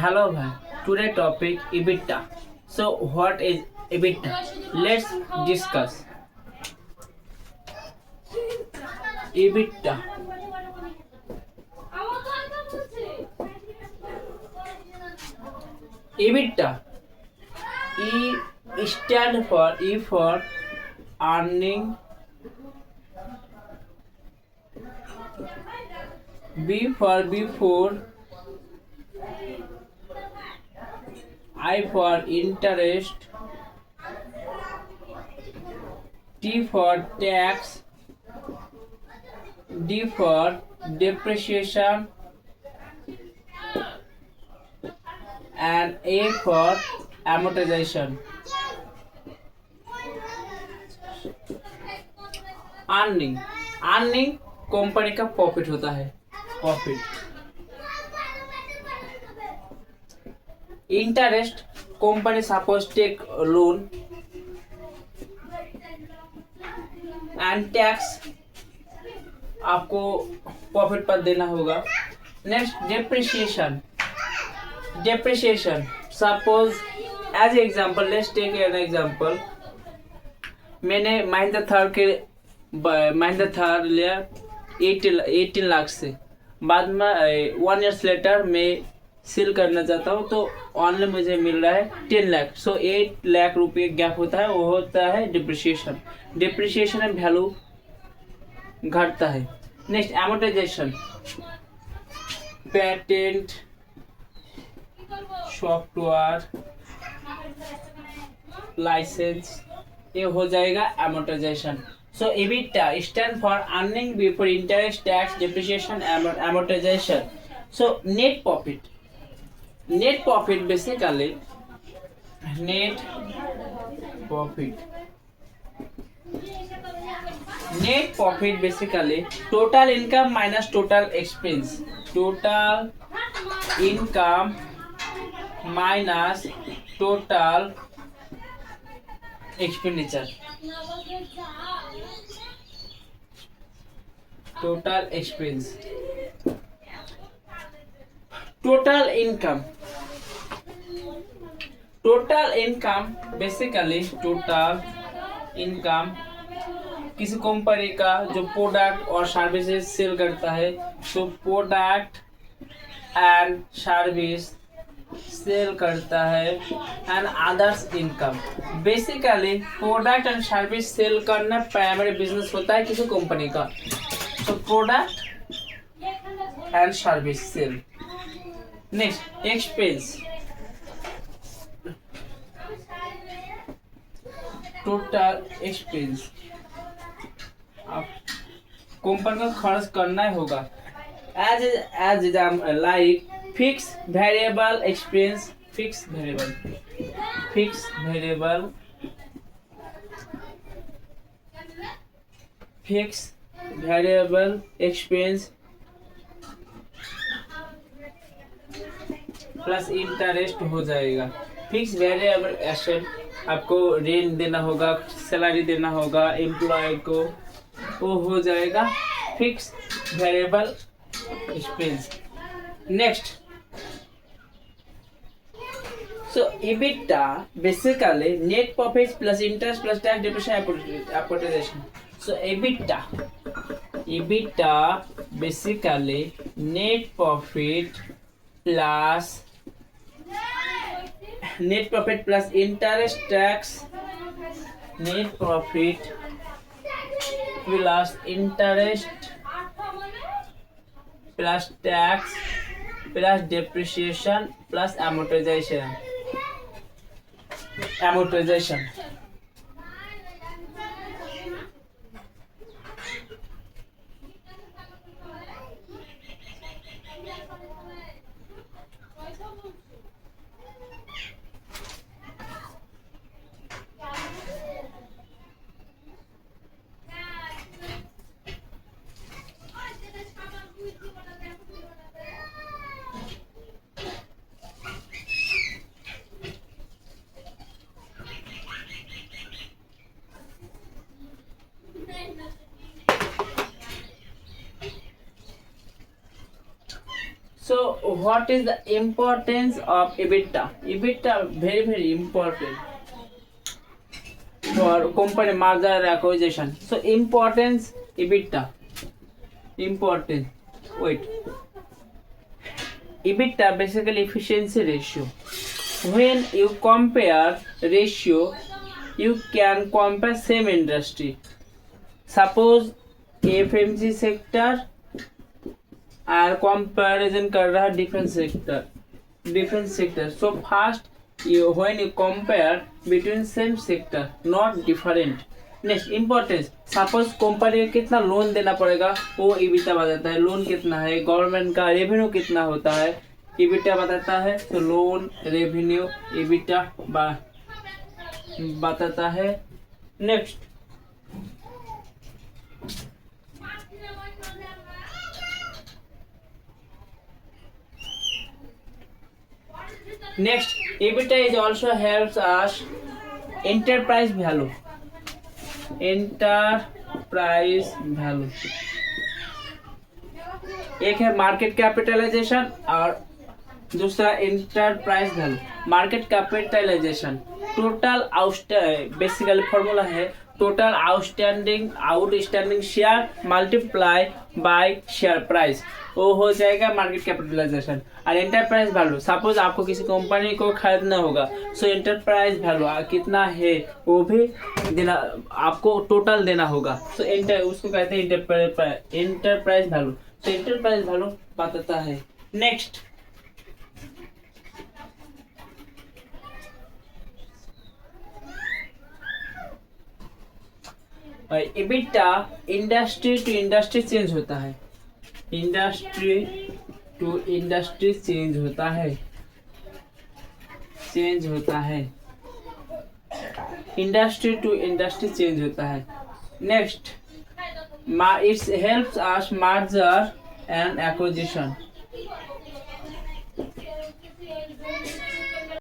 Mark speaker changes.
Speaker 1: Hello, bhai. Today topic EBITDA. So, what is EBITDA? Let's discuss. EBITDA. EBITDA. E stand for E for earning, B for before, I for interest, T for tax, D for depreciation, and A for amortization. Earning earning company का profit होता है profit. Interest company suppose take loan and tax आपको profit पर देना होगा. Next depreciation. Depreciation suppose as example let's take an example. मैंने महिंद्रा थार लिया 18 लाख से. बाद में 1 ईयर्स लेटर मैं सेल करना चाहता हूँ तो ऑनलाइन मुझे मिल रहा है 10 लाख. सो 8 लाख रुपये गैप होता है, वो होता है डिप्रिसिएशन. डिप्रिसिएशन में वैल्यू घटता है. Next amortization. Patent, software, license, ये हो जाएगा amortization. So EBITDA stand for earning before interest, tax, depreciation, amortization. So net profit. Net profit basically net profit. Net profit basically total income minus total expense. Total income minus total expenditure. Total expense. Total income. Total income basically total income किसी company का जो product और services cell करता है, तो product and service sale करता है and others income. Basically product and service sale करना प्राइमरी बिजनेस होता है किसी कंपनी का. तो product and service sale. Next expense. Total expense आप कंपनी का खर्च करना ही होगा. As like fix variable expense. Fix variable fix variable expense plus interest हो जाएगा. फिक्स वेरिएबल एसेट आपको रेंट देना होगा, सैलरी देना होगा एम्प्लॉय को, वो हो जाएगा fix variable expense. Next so EBITDA basically net profit plus interest plus tax depreciation amortization. So EBITDA basically net profit plus interest tax, net profit plus interest plus tax plus depreciation plus amortization. what is the importance of EBITDA? EBITDA very important for company merger and acquisition. So importance EBITDA, important. Wait. EBITDA basically efficiency ratio. When you compare ratio, you can compare same industry. Suppose FMG sector और comparison कर रहा है different sector so first you when you compare between same sector not different next importance suppose company को कितना loan देना पड़ेगा वो EBITDA बताता है लोन कितना है गवर्नमेंट का रेवेन्यू कितना होता है ईबिटा बताता है तो लोन रेवेन्यू ईबिटा बताता है next Next, EBITDA is also helps us enterprise value. Enterprise value. एक है मार्केट कैपिटलाइजेशन और दूसरा enterprise value. Market capitalization total basically formula है total outstanding share multiply by share price वो हो जाएगा मार्केट कैपिटलाइजेशन. और एंटरप्राइज वैल्यू सपोज आपको किसी कंपनी को खरीदना होगा सो एंटरप्राइज वैल्यू कितना है वो भी देना आपको टोटल देना होगा. सो उसको कहते हैं एंटरप्राइज वैल्यू. तो एंटरप्राइज वैल्यू बताता है. Next EBITDA industry to industry change होता है. इंडस्ट्री टू इंडस्ट्री चेंज होता है इंडस्ट्री टू इंडस्ट्री चेंज होता है. Next it's helps us merger and acquisition.